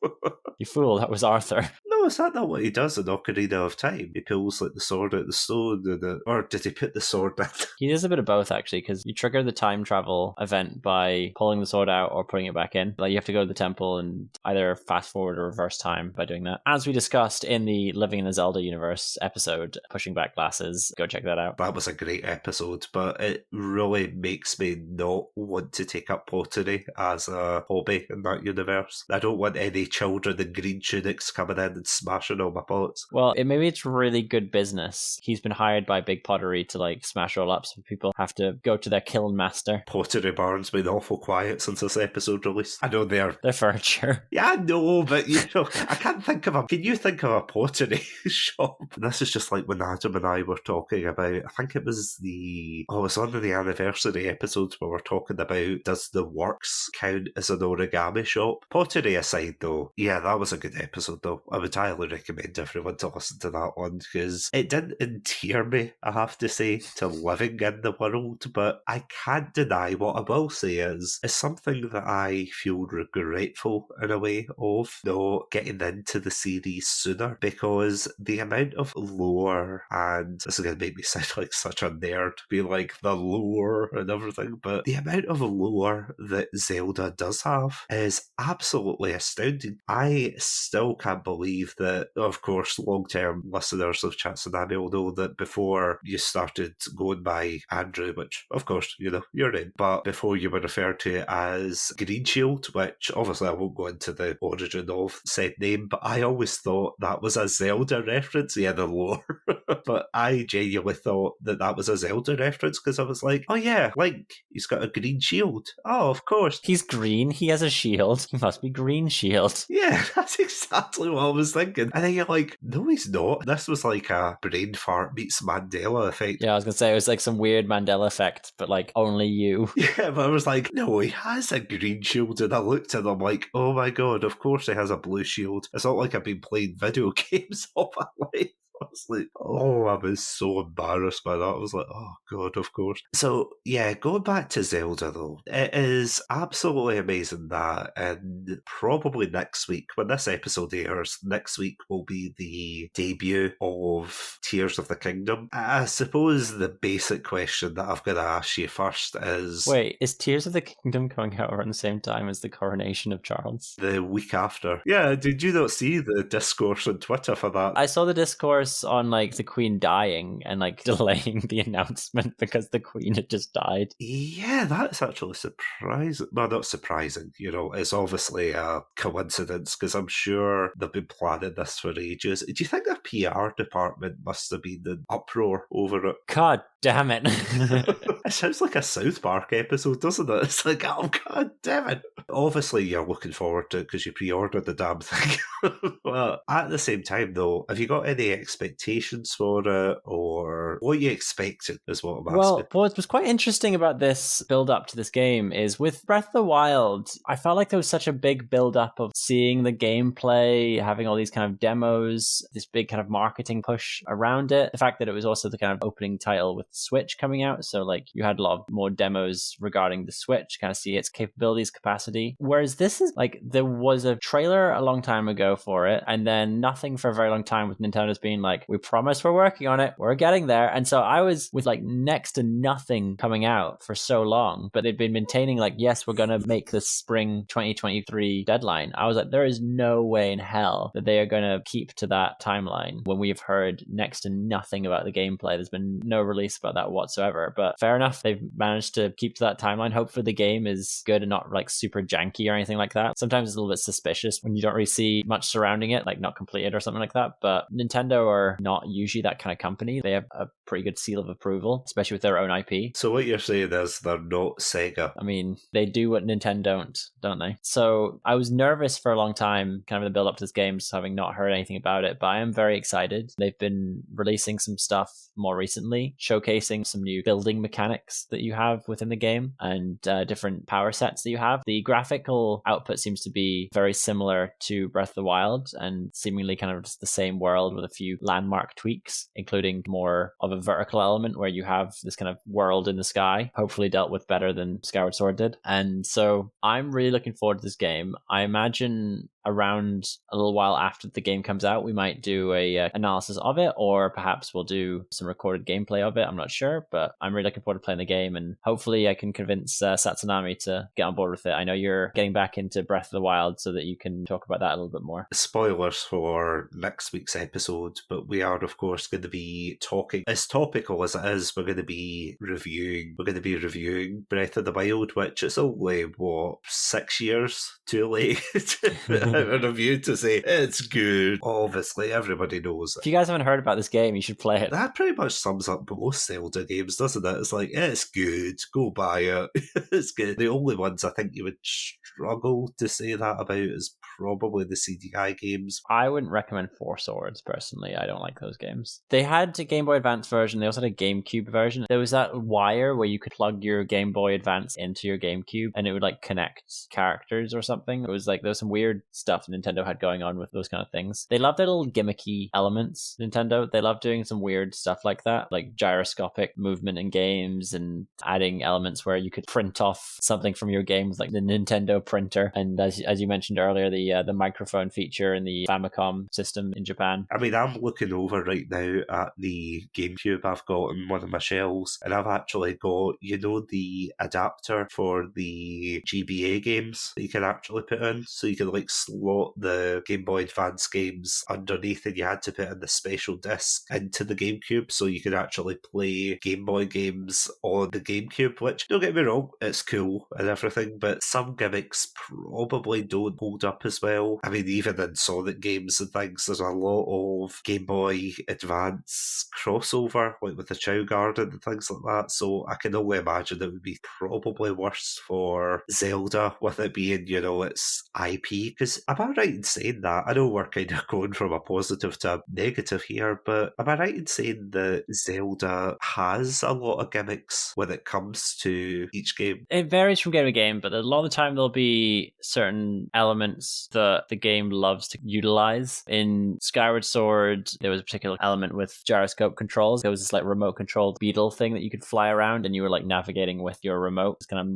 You fool, that was Arthur. No, is that not what he does in Ocarina of Time? He pulls like the sword out of the stone, or did he put the sword in? He does a bit of both, actually, because you trigger the time travel event by pulling the sword out or putting it back in. Like, you have to go to the temple and either fast forward or reverse time by doing that. As we discussed in the Living in the Zelda Universe episode, Pushing Back Glasses, go check that out. That was a great episode, but it really makes me not want to take up pottery as a hobby in that universe. I don't want any children in green tunics coming in and smashing all my pots. Well, maybe it's really good business. He's been hired by Big Pottery to like smash all up, so people have to go to their kiln master. Pottery Barn's been awful quiet since this episode released. I know they're furniture. Yeah, I know, but you know, I can't think of a. Can you think of a pottery shop? This is just like when Adam and I were talking about. I think it was it's one of the anniversary episodes where we're talking about, does the Works count as an origami shop? Pottery aside, though, yeah, that was a good episode. Though I would highly recommend everyone to listen to that one because it didn't endear me, I have to say, to living in the world. But I can't deny what I will say is something that I feel regretful in a way of not getting into the series sooner, because the amount of lore, and this is going to make me sound like such a nerd, be like the lore and everything, but the amount of lore that Zelda does have is absolutely astounding. I still can't believe believe that, of course, long-term listeners of Satsunami will know that before you started going by Andrew, which, of course, you're in, but before you were referred to as Green Shield, which obviously I won't go into the origin of said name, but I always thought that was a Zelda reference, the lore. But I genuinely thought that was a Zelda reference because I was like, oh yeah, Link, he's got a green shield. Oh, of course. He's green, he has a shield, he must be Green Shield. Yeah, that's exactly what I was thinking. And then you're like, no, he's not. This was like a brain fart meets Mandela effect. Yeah, I was going to say, it was like some weird Mandela effect, but like only you. Yeah, but I was like, no, he has a green shield. And I looked at him like, oh my god, of course he has a blue shield. It's not like I've been playing video games all my life. I was like, oh, I was so embarrassed by that. I was like, oh, God, of course. So, yeah, going back to Zelda, though, it is absolutely amazing that, and probably next week, when this episode airs, next week will be the debut of Tears of the Kingdom. I suppose the basic question that I've got to ask you first is... Wait, is Tears of the Kingdom coming out around the same time as the coronation of Charles? The week after. Yeah, did you not see the discourse on Twitter for that? I saw the discourse on like the Queen dying and like delaying the announcement because the Queen had just died. Yeah, that's actually surprising. Well, not surprising, it's obviously a coincidence because I'm sure they've been planning this for ages. Do you think their PR department must have been in uproar over it? God damn it. It sounds like a South Park episode, doesn't it? It's like, oh, god damn it. Obviously, you're looking forward to it because you pre-ordered the damn thing. But at the same time, though, have you got any expectations for it, or what you expected is what I'm asking? Well, what was quite interesting about this build-up to this game is with Breath of the Wild, I felt like there was such a big build-up of seeing the gameplay, having all these kind of demos, this big kind of marketing push around it. The fact that it was also the kind of opening title with Switch coming out, so like you had a lot more demos regarding the Switch, kind of see its capabilities, capacity. Whereas this is like, there was a trailer a long time ago for it, and then nothing for a very long time with Nintendo's being like, we promise we're working on it, we're getting there. And so I was with like next to nothing coming out for so long, but they'd been maintaining like, yes, we're going to make this spring 2023 deadline. I was like, there is no way in hell that they are going to keep to that timeline when we've heard next to nothing about the gameplay. There's been no release about that whatsoever, but fair enough. They've managed to keep to that timeline. Hopefully the game is good and not like super janky or anything like that. Sometimes it's a little bit suspicious when you don't really see much surrounding it, like not completed or something like that. But Nintendo are not usually that kind of company. They have a pretty good seal of approval, especially with their own IP. So what you're saying is they're not Sega. I mean, they do what Nintendo don't they? So I was nervous for a long time, kind of in the build up to this game, just having not heard anything about it, but I am very excited. They've been releasing some stuff more recently, showcasing some new building mechanics that you have within the game and different power sets that you have. The graphical output seems to be very similar to Breath of the Wild and seemingly kind of just the same world with a few landmark tweaks, including more of a vertical element where you have this kind of world in the sky, hopefully dealt with better than Skyward Sword did. And so I'm really looking forward to this game. I imagine around a little while after the game comes out, we might do a analysis of it, or perhaps we'll do some recorded gameplay of it. I'm not sure, but I'm really looking forward to playing the game, and hopefully I can convince Satsunami to get on board with it. I know you're getting back into Breath of the Wild so that you can talk about that a little bit more. Spoilers for next week's episode, but we are of course going to be talking, as topical as it is, we're going to be reviewing Breath of the Wild, which is only 6 years too late a review to say it's good. Obviously, everybody knows it. If you guys haven't heard about this game, you should play it. That pretty much sums up most Zelda games, doesn't it? It's like, it's good, go buy it. It's good. The only ones I think you would struggle to say that about is probably the CDI games. I wouldn't recommend Four Swords, personally. I don't like those games. They had a Game Boy Advance version. They also had a GameCube version. There was that wire where you could plug your Game Boy Advance into your GameCube and it would like connect characters or something. It was like, there was some weird stuff Nintendo had going on with those kind of things. They love their little gimmicky elements, Nintendo. They love doing some weird stuff like that, like gyroscopic movement in games and adding elements where you could print off something from your game with like the Nintendo printer. And as you mentioned earlier, the the microphone feature in the Famicom system in Japan. I mean, I'm looking over right now at the GameCube I've got in one of my shelves, and I've actually got, the adapter for the GBA games that you can actually put in, so you can slot the Game Boy Advance games underneath, and you had to put in the special disc into the GameCube so you could actually play Game Boy games on the GameCube, which, don't get me wrong, it's cool and everything, but some gimmicks probably don't hold up as well. I mean, even in Sonic games and things, there's a lot of Game Boy Advance crossover, with the Chow Garden and things like that, so I can only imagine it would be probably worse for Zelda with it being, its IP, because am I right in saying that? I know we're kind of going from a positive to a negative here, but am I right in saying that Zelda has a lot of gimmicks when it comes to each game? It varies from game to game, but a lot of the time there'll be certain elements that the game loves to utilize. In Skyward Sword, there was a particular element with gyroscope controls. There was this remote controlled beetle thing that you could fly around, and you were navigating with your remote, just kind of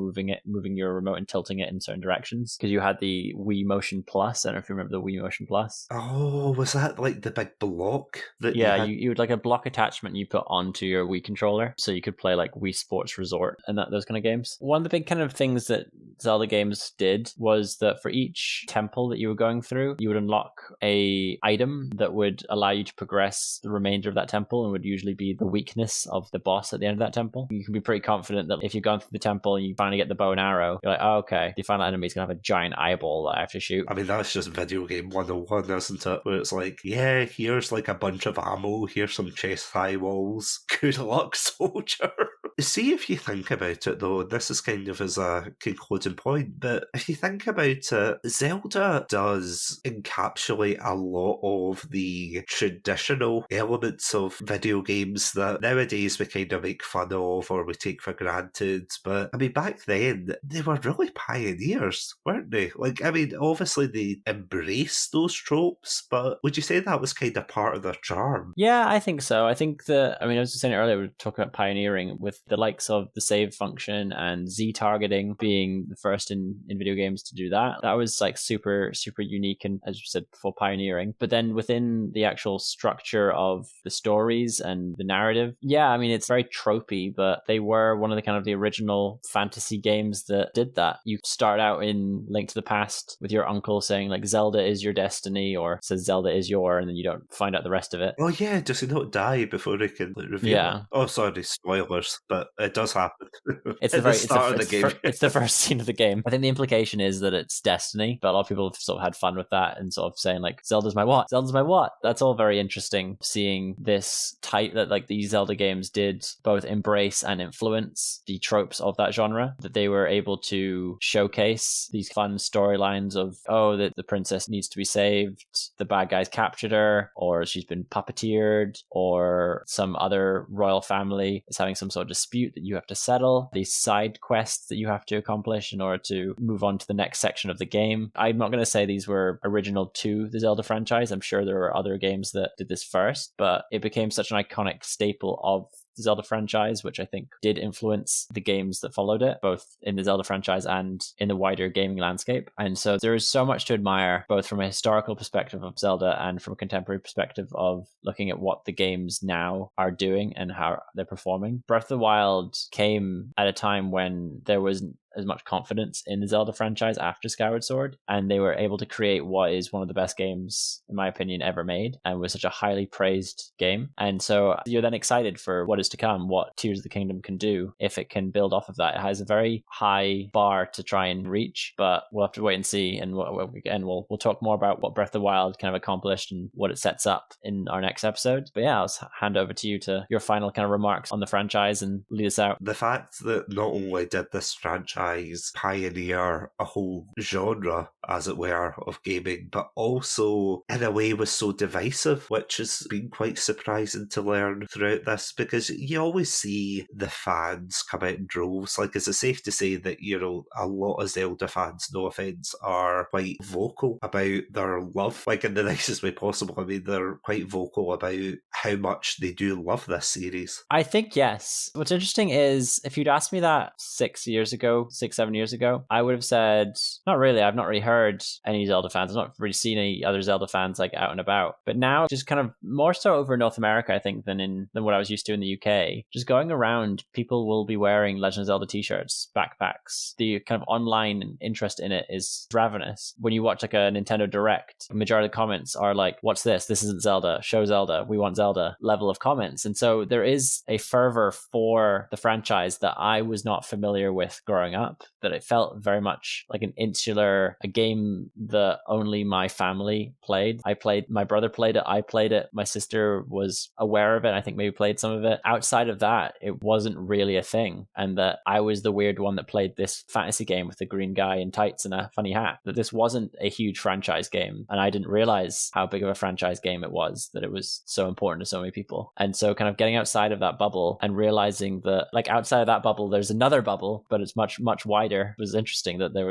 moving your remote and tilting it in certain directions. Because you had the Wii Motion Plus. I don't know if you remember the Wii Motion Plus. Oh, was that the big block that you would a block attachment you put onto your Wii controller, so you could play Wii Sports Resort and those kind of games. One of the big kind of things that Zelda games did was that for each temple that you were going through, you would unlock a item that would allow you to progress the remainder of that temple, and would usually be the weakness of the boss at the end of that temple. You can be pretty confident that if you've gone through the temple and you finally get the bow and arrow, you're oh, okay, the final enemy is going to have a giant eyeball that I have to shoot. I mean, that's just video game 101, isn't it? Where it's here's a bunch of ammo, here's some chest high walls. Good luck, soldier. See, if you think about it, though, this is kind of as a concluding point, but if you think about it, Zelda does encapsulate a lot of the traditional elements of video games that nowadays we kind of make fun of or we take for granted. But, I mean, back then, they were really pioneers, weren't they? Obviously they embraced those tropes, but would you say that was kind of part of their charm? Yeah, I think so. I think that, I was just saying earlier, we were talking about pioneering with the likes of the save function and Z targeting being the first in video games to do that. That was super, super unique and, as you said before, pioneering. But then within the actual structure of the stories and the narrative, it's very tropey, but they were one of the kind of the original fantasy games that did that. You start out in Link to the Past with your uncle saying Zelda is your destiny, or says Zelda is your, and then you don't find out the rest of it. Oh yeah, does he not die before he can reveal it? Oh, sorry, spoilers, but it does happen. It's the game. It's the first scene of the game. I think the implication is that it's destiny, but a lot of people have sort of had fun with that and sort of saying Zelda's my what? Zelda's my what? That's all very interesting, seeing this type that these Zelda games did both embrace and influence the tropes of that genre, that they were able to showcase these fun storylines of, that the princess needs to be saved, the bad guys captured her, or she's been puppeteered, or some other royal family is having some sort of dispute that you have to settle, these side quests that you have to accomplish in order to move on to the next section of the game. I'm not going to say these were original to the Zelda franchise. I'm sure there were other games that did this first, but it became such an iconic staple of the Zelda franchise, which I think did influence the games that followed it, both in the Zelda franchise and in the wider gaming landscape. And so there is so much to admire, both from a historical perspective of Zelda and from a contemporary perspective of looking at what the games now are doing and how they're performing. Breath of the Wild came at a time when there wasn't as much confidence in the Zelda franchise after Skyward Sword, and they were able to create what is one of the best games, in my opinion, ever made, and was such a highly praised game. And so you're then excited for what is to come, what Tears of the Kingdom can do if it can build off of that. It has a very high bar to try and reach, but we'll have to wait and see. And we'll talk more about what Breath of the Wild kind of accomplished and what it sets up in our next episode. But yeah, I'll hand over to you to your final kind of remarks on the franchise and lead us out. The fact that not only did this franchise pioneer a whole genre, as it were, of gaming, but also in a way was so divisive, which has been quite surprising to learn throughout this, because you always see the fans come out in droves. Is it safe to say that, a lot of Zelda fans, no offence, are quite vocal about their love, in the nicest way possible? I mean, they're quite vocal about how much they do love this series. I think yes. What's interesting is, if you'd asked me that 6 years ago, 6-7 years ago, I would have said, not really. I've not really heard any Zelda fans. I've not really seen any other Zelda fans like out and about. But now, just kind of more so over in North America, I think, than what I was used to in the UK. Just going around, people will be wearing Legend of Zelda t-shirts, backpacks. The kind of online interest in it is ravenous. When you watch like a Nintendo Direct, the majority of the comments are like, what's this? This isn't Zelda. Show Zelda. We want Zelda level of comments. And so there is a fervor for the franchise that I was not familiar with growing up, that it felt very much like an insular, a game that only my family played. My brother played it, I played it, my sister was aware of it, I think maybe played some of it. Outside of that, it wasn't really a thing, and that I was the weird one that played this fantasy game with a green guy in tights and a funny hat, that this wasn't a huge franchise game, and I didn't realize how big of a franchise game it was, that it was so important to so many people. And so kind of getting outside of that bubble and realizing that like outside of that bubble there's another bubble, but it's much wider. It was interesting that there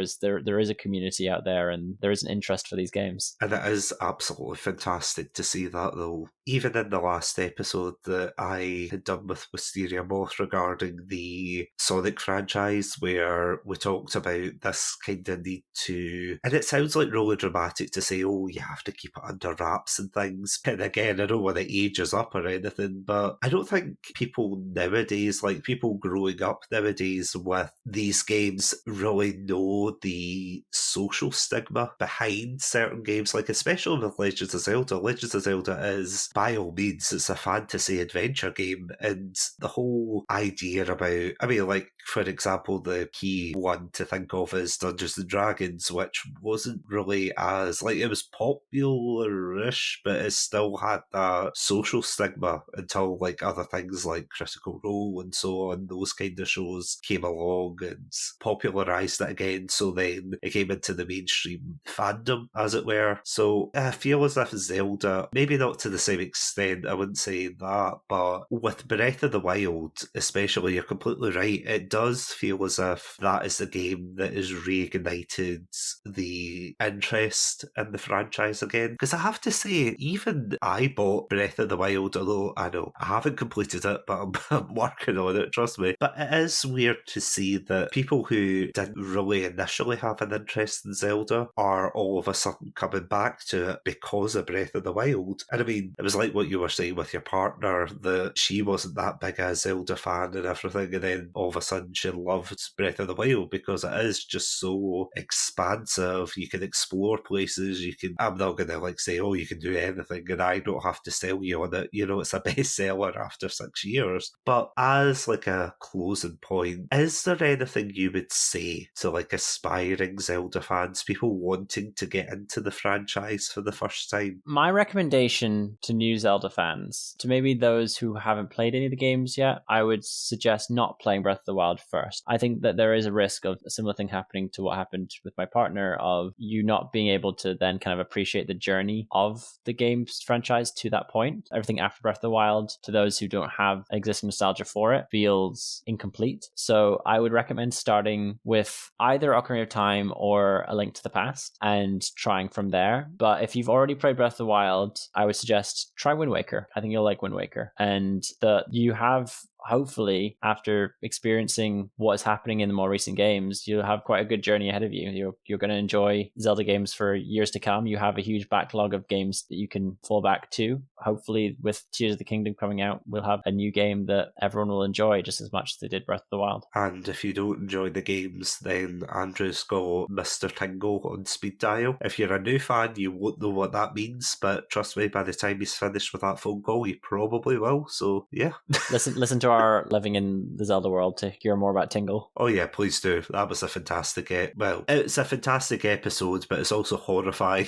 is a community out there and there is an interest for these games. And it is absolutely fantastic to see that, though. Even in the last episode that I had done with Wisteria Moth regarding the Sonic franchise, where we talked about this kind of need to, and it sounds like really dramatic to say, oh, you have to keep it under wraps and things. And again, I don't want to age us up or anything, but I don't think people nowadays, like people growing up nowadays with these games, really know the social stigma behind certain games, like especially with Legends of Zelda. Legends of Zelda is, by all means, it's a fantasy adventure game, and the whole idea about, I mean, like, for example, the key one to think of is Dungeons and Dragons, which wasn't really as, like, it was popular-ish, but it still had that social stigma until, like, other things like Critical Role and so on, those kind of shows came along and popularised it again, so then it came into the mainstream fandom, as it were. So I feel as if Zelda, maybe not to the same extent, I wouldn't say that, but with Breath of the Wild especially, you're completely right, it does feel as if that is the game that has reignited the interest in the franchise again. Because I have to say, even I bought Breath of the Wild, although I know I haven't completed it, but I'm working on it, trust me. But it is weird to see that people who didn't really initially have an interest in Zelda are all of a sudden coming back to it because of Breath of the Wild. And I mean, it was like what you were saying with your partner, that she wasn't that big a Zelda fan and everything, and then all of a sudden she loved Breath of the Wild because it is just so expansive. You can explore places, you can, I'm not going to like say, oh, you can do anything and I don't have to sell you on it. You know, it's a bestseller after 6 years. But as like a closing point, is there anything you would say to like aspiring Zelda fans, people wanting to get into the franchise for the first time? My recommendation to new Zelda fans, to maybe those who haven't played any of the games yet, I would suggest not playing Breath of the Wild first. I think that there is a risk of a similar thing happening to what happened with my partner, of you not being able to then kind of appreciate the journey of the game's franchise to that point. Everything after Breath of the Wild, to those who don't have existing nostalgia for it, feels incomplete. So I would recommend starting with either Ocarina of Time or A Link to the Past and trying from there. But if you've already played Breath of the Wild, I would suggest try Wind Waker. I think you'll like Wind Waker. And that you have, hopefully, after experiencing what is happening in the more recent games, you'll have quite a good journey ahead of you. You're going to enjoy Zelda games for years to come. You have a huge backlog of games that you can fall back to. Hopefully, with Tears of the Kingdom coming out, we'll have a new game that everyone will enjoy just as much as they did Breath of the Wild. And if you don't enjoy the games, then Andrew's got Mr. Tingle on speed dial. If you're a new fan, you won't know what that means, but trust me, by the time he's finished with that phone call, he probably will. So, yeah. Listen to our Living in the Zelda World to hear more about Tingle. Oh yeah, please do. That was a fantastic it's a fantastic episode, but it's also horrifying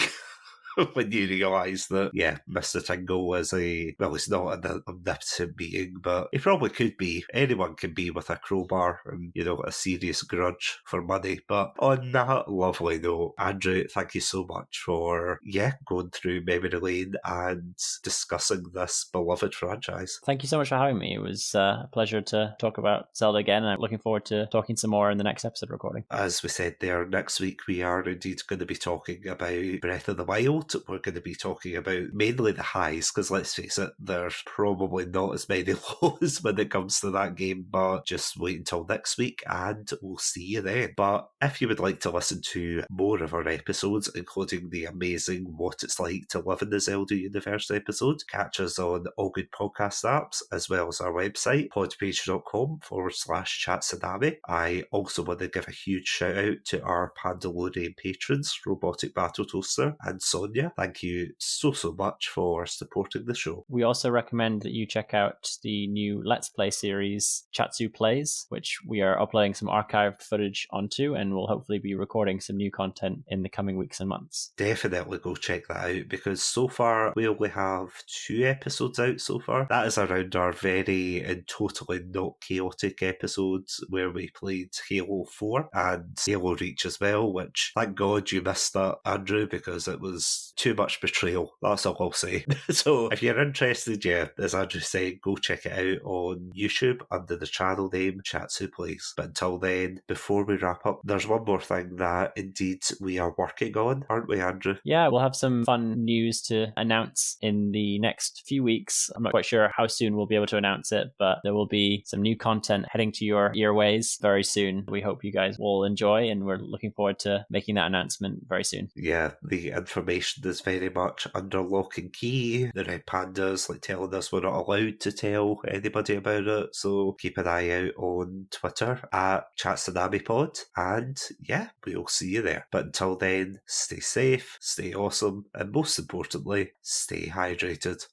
when you realise that, yeah, Mr. Tingle is he's not an omnipotent being, but he probably could be. Anyone can be with a crowbar and, you know, a serious grudge for money. But on that lovely note, Andrew, thank you so much for, going through memory lane and discussing this beloved franchise. Thank you so much for having me. It was a pleasure to talk about Zelda again, and I'm looking forward to talking some more in the next episode recording. As we said there, next week we are indeed going to be talking about Breath of the Wild. episode, we're going to be talking about mainly the highs, because let's face it, there's probably not as many lows when it comes to that game, but just wait until next week and we'll see you then. But if you would like to listen to more of our episodes, including the amazing What It's Like to Live in the Zelda Universe episode, catch us on all good podcast apps, as well as our website, podpage.com/Chatsunami. I also want to give a huge shout out to our Pandalorian patrons, Robotic Battle Toaster and Sonia. Thank you so much for supporting the show. We also recommend that you check out the new Let's Play series, Chatsu Plays, which we are uploading some archived footage onto, and we'll hopefully be recording some new content in the coming weeks and months. Definitely go check that out, because so far we only have 2 episodes out so far. That is around our very and totally not chaotic episodes where we played Halo 4 and Halo Reach as well, which thank God you missed that, Andrew, because it was too much betrayal. That's all I'll say. So if you're interested, yeah, as Andrew said, go check it out on YouTube under the channel name Chatsu Plays. But until then, before we wrap up, there's one more thing that indeed we are working on, aren't we, Andrew? Yeah, we'll have some fun news to announce in the next few weeks. I'm not quite sure how soon we'll be able to announce it, but there will be some new content heading to your earways very soon. We hope you guys will enjoy, and we're looking forward to making that announcement very soon. Yeah, the information is very much under lock and key. The Red Panda's telling us we're not allowed to tell anybody about it, so keep an eye out on Twitter at ChatSunamiPod, and yeah, we'll see you there. But until then, stay safe, stay awesome, and most importantly, stay hydrated.